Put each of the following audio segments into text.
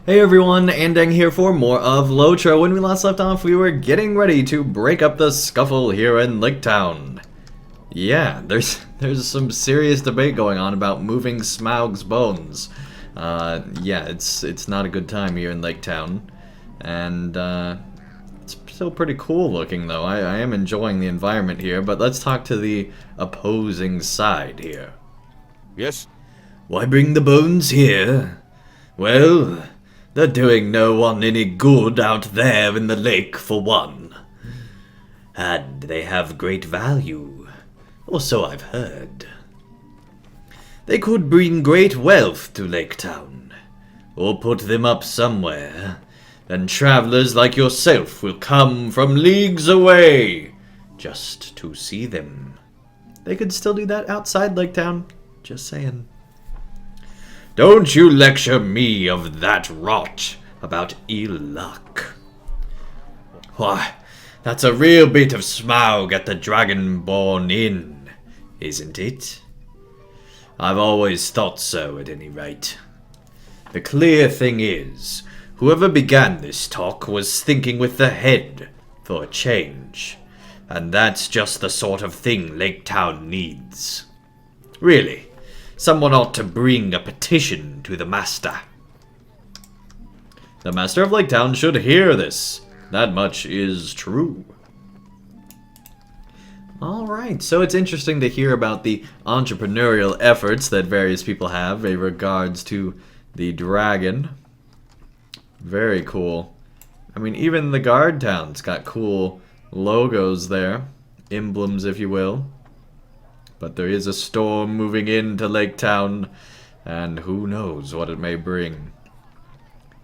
Hey everyone, Andang here for more of LOTRO. When we last left off, we were getting ready to break up the scuffle here in Lake Town. Yeah, there's some serious debate going on about moving Smaug's bones. Yeah, it's not a good time here in Lake Town. And, it's still pretty cool looking though. I am enjoying the environment here, but let's talk to the opposing side here. Yes? Why bring the bones here? Well, they're doing no one any good out there in the lake, for one. And they have great value, or so I've heard. They could bring great wealth to Lake Town, or put them up somewhere, and travelers like yourself will come from leagues away just to see them. They could still do that outside Lake Town, just saying. Don't you lecture me of that rot about ill luck. Why, that's a real bit of Smaug at the Dragonborn Inn, isn't it? I've always thought so, at any rate. The clear thing is, whoever began this talk was thinking with the head for a change, and that's just the sort of thing Lake Town needs. Really. Someone ought to bring a petition to the Master. The Master of Lake Town should hear this. That much is true. Alright, so it's interesting to hear about the entrepreneurial efforts that various people have in regards to the dragon. Very cool. I mean, even the guard town's got cool logos there. Emblems, if you will. But there is a storm moving into Lake Town, and who knows what it may bring.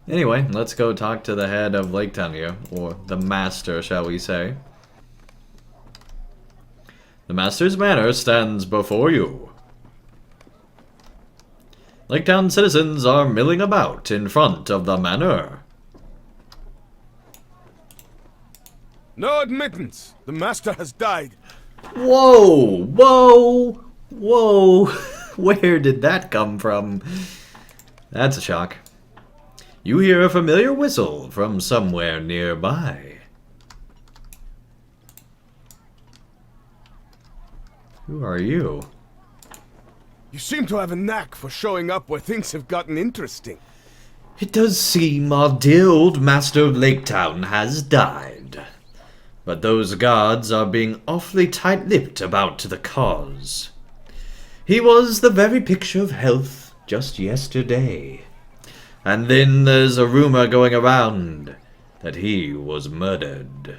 Anyway, let's go talk to the head of Lake Town here, or the master, shall we say. The master's manor stands before you. Lake Town citizens are milling about in front of the manor. No admittance. The master has died. Whoa! Whoa! Whoa! Where did that come from? That's a shock. You hear a familiar whistle from somewhere nearby. Who are you? You seem to have a knack for showing up where things have gotten interesting. It does seem our dear old master of Lake Town has died. But those guards are being awfully tight-lipped about the cause. He was the very picture of health just yesterday. And then there's a rumor going around that he was murdered.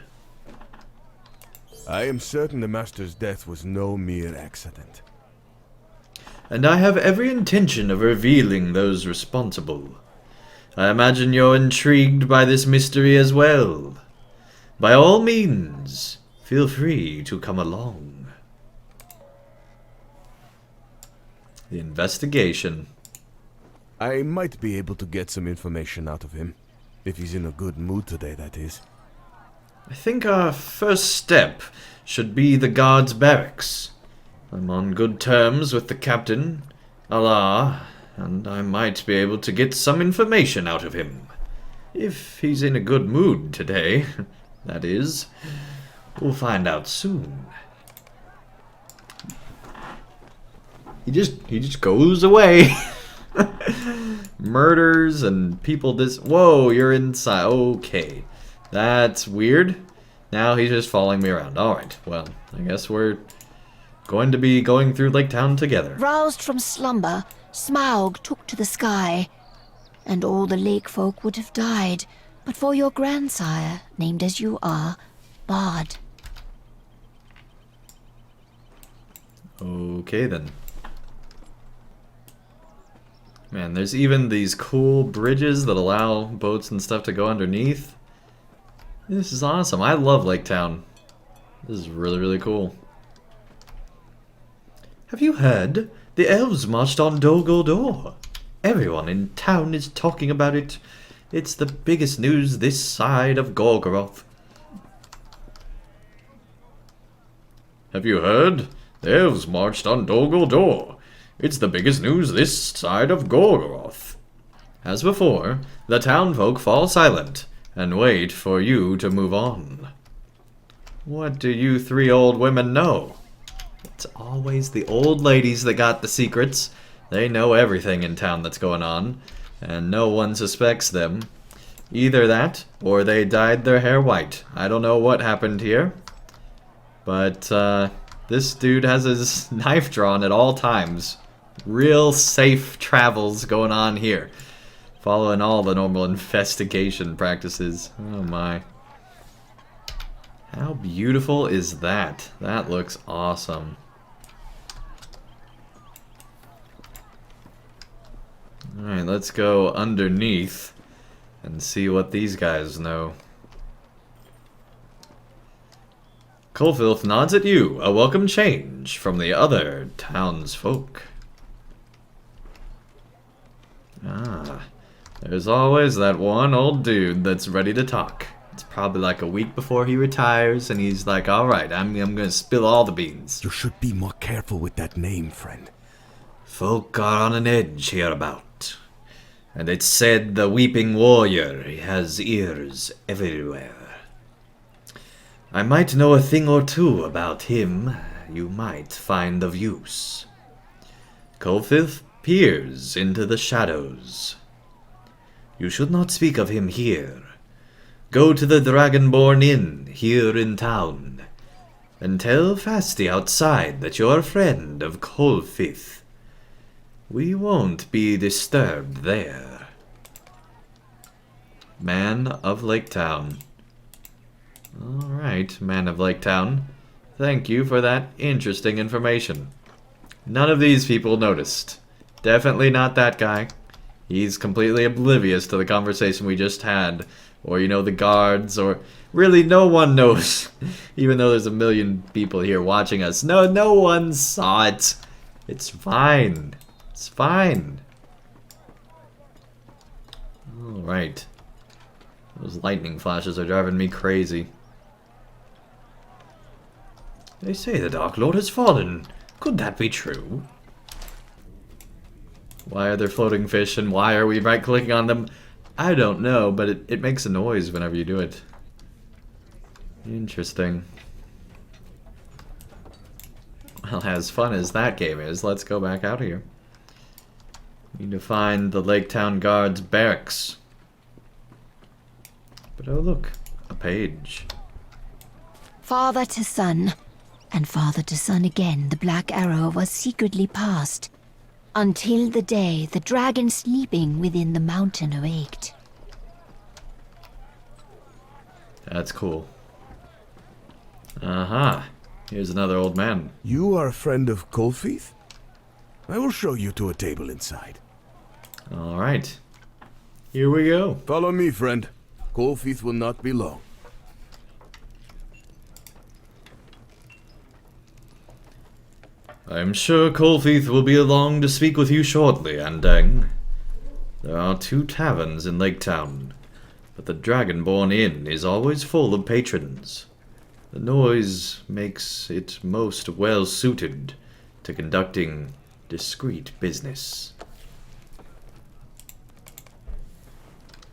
I am certain the master's death was no mere accident. And I have every intention of revealing those responsible. I imagine you're intrigued by this mystery as well. By all means, feel free to come along. The investigation. I might be able to get some information out of him. If he's in a good mood today, that is. I think our first step should be the guards' barracks. I'm on good terms with the captain, Allah, and I might be able to get some information out of him. If he's in a good mood today. That is. We'll find out soon. He just goes away. Murders and people whoa, you're inside. Okay. That's weird. Now he's just following me around. Alright, well, I guess we're going to be going through Lake Town together. Roused from slumber, Smaug took to the sky, and all the lake folk would have died, but for your grandsire, named as you are, Bard. Okay then. Man, there's even these cool bridges that allow boats and stuff to go underneath. This is awesome. I love Lake Town. This is really, really cool. Have you heard? The elves marched on Dol Guldur. Everyone in town is talking about it. It's the biggest news this side of Gorgoroth. Have you heard? The elves marched on Dol Guldur. It's the biggest news this side of Gorgoroth. as before, the townfolk fall silent and wait for you to move on. What do you three old women know? It's always the old ladies that got the secrets. They know everything in town that's going on, and no one suspects them. Either that, or they dyed their hair white. I don't know what happened here, but this dude has his knife drawn at all times. Real safe travels going on here, following all the normal investigation practices. Oh my. How beautiful is that? That looks awesome. Alright, let's go underneath and see what these guys know. Colfilth nods at you, a welcome change from the other townsfolk. Ah, there's always that one old dude that's ready to talk. It's probably like a week before he retires, and he's like, alright, I'm gonna spill all the beans. You should be more careful with that name, friend. Folk are on an edge hereabout, and it's said the weeping warrior has ears everywhere. I might know a thing or two about him you might find of use. Colfilth peers into the shadows. You should not speak of him here. Go to the Dragonborn Inn here in town, and tell Fasti outside that you're a friend of Colfith. We won't be disturbed there. Man of Lake Town. Alright, Man of Lake Town. Thank you for that interesting information. None of these people noticed. Definitely not that guy. He's completely oblivious to the conversation we just had. Or, you know, the guards, or really no one knows. Even though there's a million people here watching us. No one saw it. It's fine. It's fine. Alright. Those lightning flashes are driving me crazy. They say the Dark Lord has fallen. Could that be true? Why are there floating fish, and why are we right-clicking on them? I don't know, but it makes a noise whenever you do it. Interesting. Well, as fun as that game is, let's go back out here. Need to find the Lake Town Guard's barracks. But oh look, a page. Father to son, and father to son again, the Black Arrow was secretly passed, until the day the dragon sleeping within the mountain awaked. That's cool. Aha, here's another old man. You are a friend of Colfith? I will show you to a table inside. Alright, here we go. Follow me, friend. Colfith will not be long. I'm sure Colfith will be along to speak with you shortly, Andang. There are 2 taverns in Lake Town, but the Dragonborn Inn is always full of patrons. The noise makes it most well suited to conducting discreet business.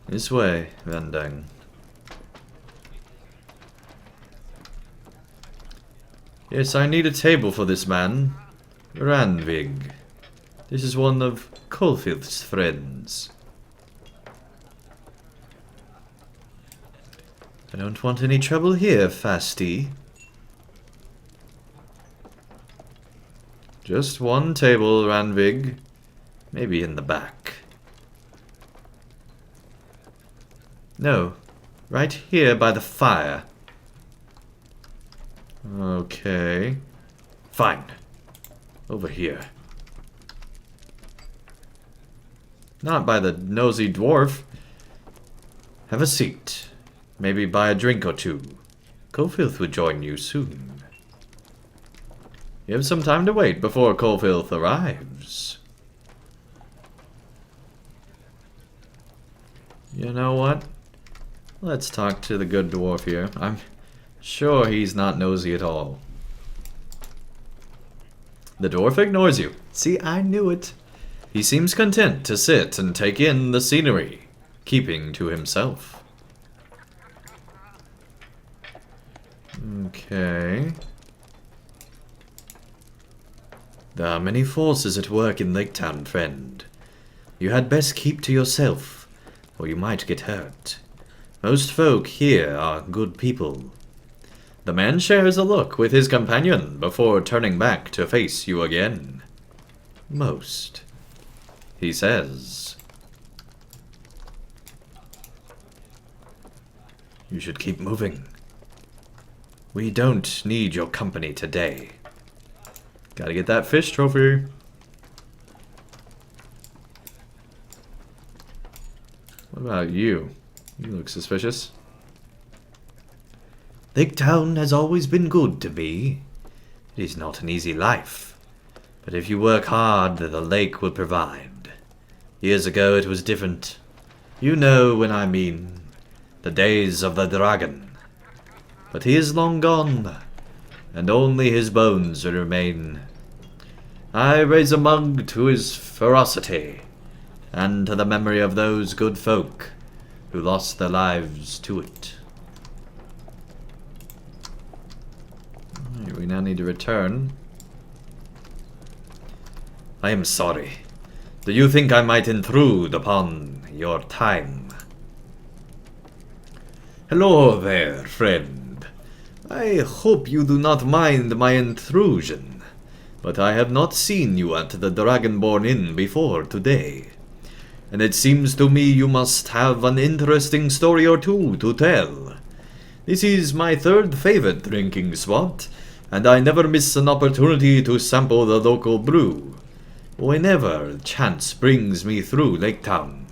This way, Andang. Yes, I need a table for this man. Ranvig. This is one of Colfith's friends. I don't want any trouble here, Fasti. Just one table, Ranvig. Maybe in the back. No, right here by the fire. Okay. Fine. Over here. Not by the nosy dwarf. Have a seat. Maybe buy a drink or two. Colfilth will join you soon. You have some time to wait before Colfilth arrives. You know what? Let's talk to the good dwarf here. I'm sure he's not nosy at all. The dwarf ignores you. See, I knew it. He seems content to sit and take in the scenery, keeping to himself. Okay. There are many forces at work in Lake Town, friend. You had best keep to yourself, or you might get hurt. Most folk here are good people. The man shares a look with his companion before turning back to face you again. Most, he says. You should keep moving. We don't need your company today. Gotta get that fish trophy. What about you? You look suspicious. Lake Town has always been good to me. It is not an easy life, but if you work hard, the lake will provide. Years ago it was different. You know when I mean. The days of the dragon. But he is long gone, and only his bones remain. I raise a mug to his ferocity, and to the memory of those good folk who lost their lives to it. Alright, we now need to return. I am sorry. Do you think I might intrude upon your time? Hello there, friend. I hope you do not mind my intrusion, but I have not seen you at the Dragonborn Inn before today, and it seems to me you must have an interesting story or two to tell. This is my third favorite drinking spot, and I never miss an opportunity to sample the local brew, whenever chance brings me through Lake Town,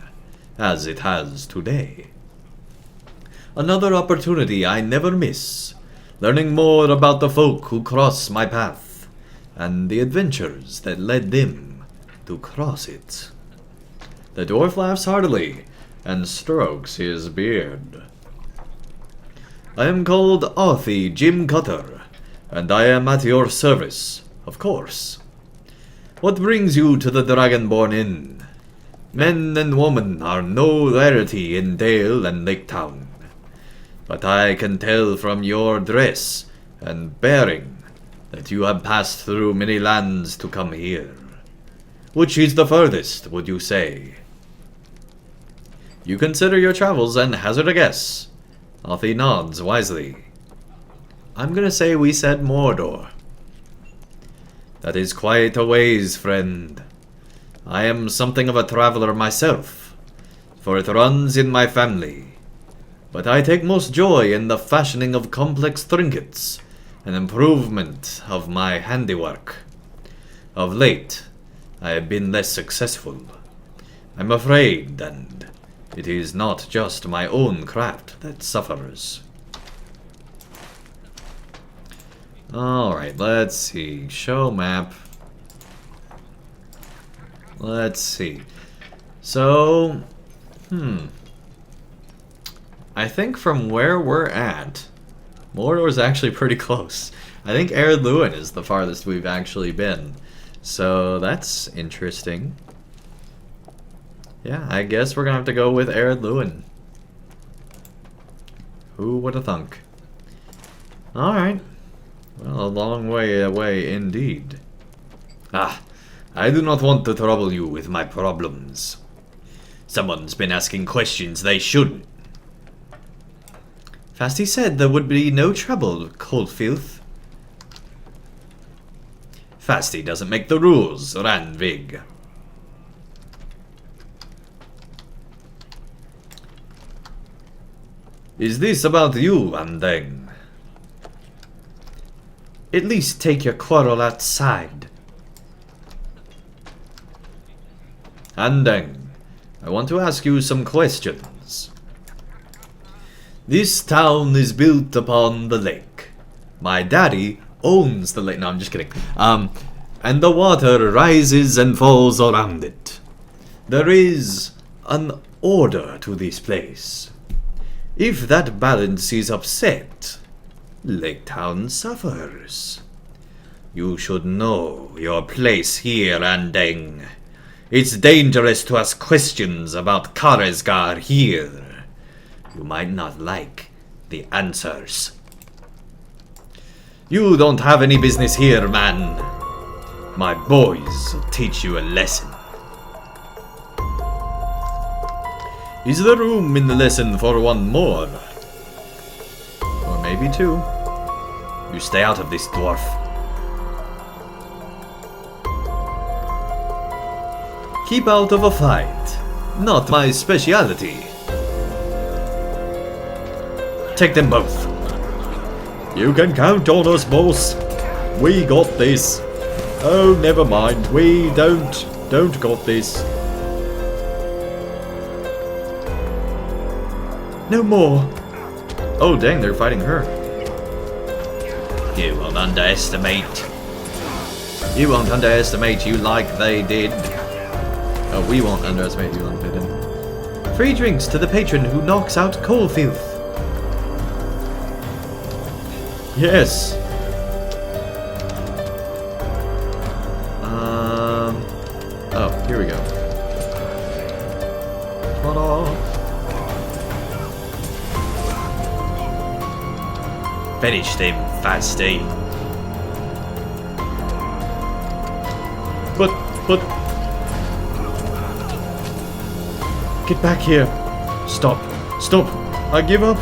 as it has today. Another opportunity I never miss, learning more about the folk who cross my path, and the adventures that led them to cross it. The dwarf laughs heartily, and strokes his beard. I am called Arthie Jim Cutter, and I am at your service, of course. What brings you to the Dragonborn Inn? Men and women are no rarity in Dale and Lake Town. But I can tell from your dress and bearing that you have passed through many lands to come here. Which is the furthest, would you say? You consider your travels and hazard a guess. Arthie nods wisely. I'm gonna say we said Mordor. That is quite a ways, friend. I am something of a traveler myself, for it runs in my family. But I take most joy in the fashioning of complex trinkets and improvement of my handiwork. Of late, I have been less successful. I'm afraid, and it is not just my own craft that suffers. Alright, let's see. Show map. Let's see. So, I think from where we're at, Mordor's actually pretty close. I think Ered Luin is the farthest we've actually been. So that's interesting. Yeah, I guess we're gonna have to go with Ered Luin. Who would have thunk? Alright. Well, a long way away indeed. Ah, I do not want to trouble you with my problems. Someone's been asking questions they shouldn't. Fasty said there would be no trouble, Coldfilth. Fasty doesn't make the rules, Ranvig. Is this about you, Andang? At least take your quarrel outside. Andang, I want to ask you some questions. This town is built upon the lake. My daddy owns the lake. No, I'm just kidding. And the water rises and falls around it. There is an order to this place. If that balance is upset, Lake Town suffers. You should know your place here, Andang. It's dangerous to ask questions about Karesgar here. You might not like the answers. You don't have any business here, man. My boys will teach you a lesson. Is there room in the lesson for one more? Or maybe two. You stay out of this, dwarf. Keep out of a fight. Not my speciality. Take them both. You can count on us, boss. We got this. Oh, never mind. We don't got this. No more. Oh, dang, they're fighting her. You won't underestimate. You won't underestimate you like they did. Oh, we won't underestimate you like they did. Free drinks to the patron who knocks out coal filth. Yes. Oh, here we go. Ta-da. Finish them fast, eh? But... Get back here. Stop. I give up.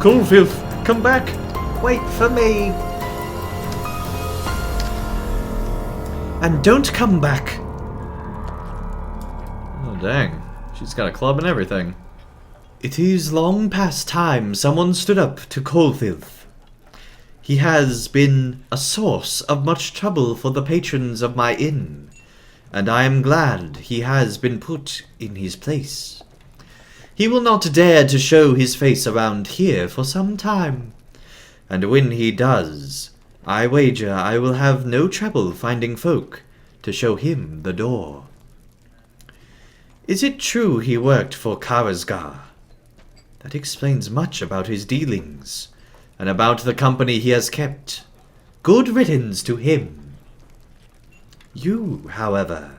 Coal filth, come back. Wait for me. And don't come back. Oh, dang. She's got a club and everything. It is long past time someone stood up to Coalfilth. He has been a source of much trouble for the patrons of my inn, and I am glad he has been put in his place. He will not dare to show his face around here for some time, and when he does, I wager I will have no trouble finding folk to show him the door. Is it true he worked for Karesgar? That explains much about his dealings, and about the company he has kept. Good riddance to him. You, however,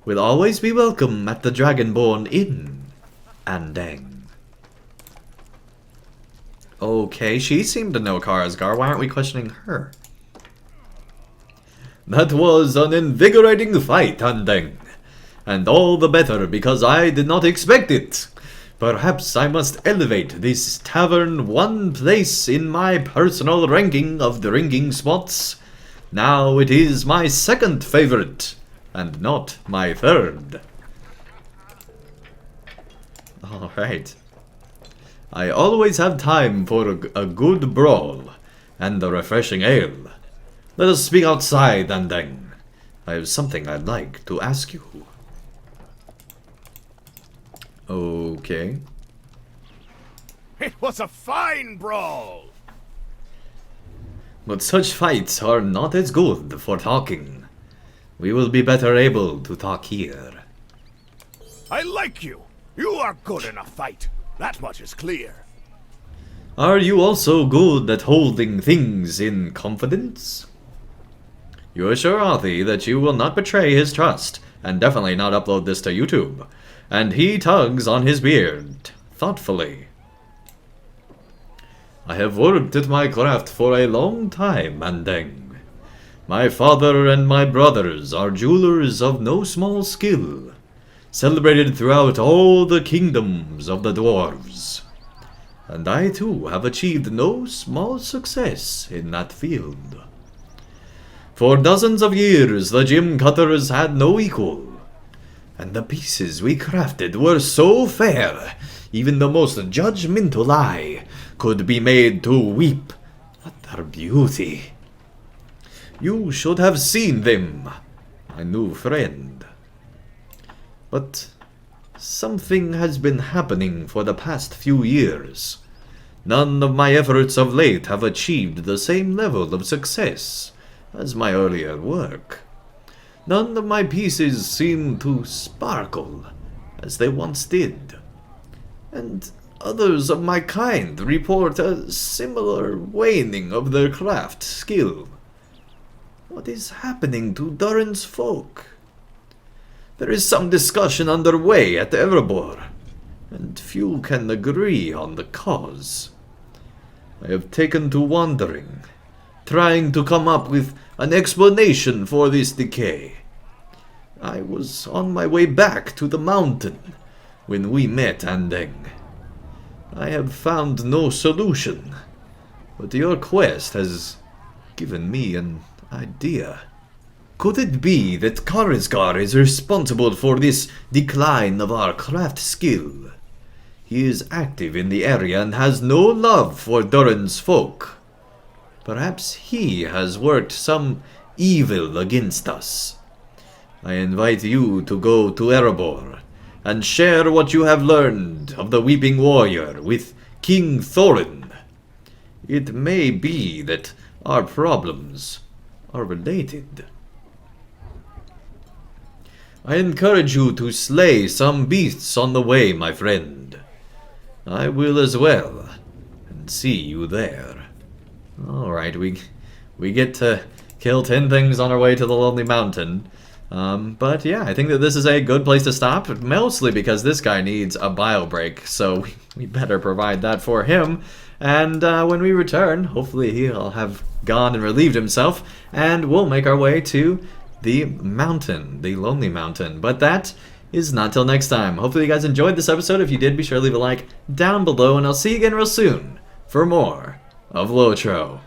will always be welcome at the Dragonborn Inn, Andang. Okay, she seemed to know Karesgar. Why aren't we questioning her? That was an invigorating fight, Andang. And all the better because I did not expect it. Perhaps I must elevate this tavern one place in my personal ranking of drinking spots. Now it is my second favorite, and not my third. Alright. I always have time for a good brawl, and a refreshing ale. Let us speak outside, Andang. I have something I'd like to ask you. Okay. It was a fine brawl! But such fights are not as good for talking. We will be better able to talk here. I like you! You are good in a fight. That much is clear. Are you also good at holding things in confidence? You assure Arthi that you will not betray his trust, and definitely not upload this to YouTube. And he tugs on his beard, thoughtfully. I have worked at my craft for a long time, Andang. My father and my brothers are jewelers of no small skill, celebrated throughout all the kingdoms of the dwarves. And I too have achieved no small success in that field. For dozens of years the gem cutters had no equal, and the pieces we crafted were so fair, even the most judgmental eye could be made to weep at their beauty. You should have seen them, my new friend. But something has been happening for the past few years. None of my efforts of late have achieved the same level of success as my earlier work. None of my pieces seem to sparkle as they once did, and others of my kind report a similar waning of their craft skill. What is happening to Durin's folk? There is some discussion underway at Erebor, and few can agree on the cause. I have taken to wandering, trying to come up with an explanation for this decay. I was on my way back to the mountain when we met Andang. I have found no solution, but your quest has given me an idea. Could it be that Karizgar is responsible for this decline of our craft skill? He is active in the area and has no love for Durin's folk. Perhaps he has worked some evil against us. I invite you to go to Erebor and share what you have learned of the Weeping Warrior with King Thorin. It may be that our problems are related. I encourage you to slay some beasts on the way, my friend. I will as well, and see you there. Alright, we get to kill 10 things on our way to the Lonely Mountain. But yeah, I think that this is a good place to stop, mostly because this guy needs a bio break, so we better provide that for him. And when we return, hopefully he'll have gone and relieved himself, and we'll make our way to the mountain, the Lonely Mountain. But that is not till next time. Hopefully you guys enjoyed this episode. If you did, be sure to leave a like down below, and I'll see you again real soon for more of LOTRO.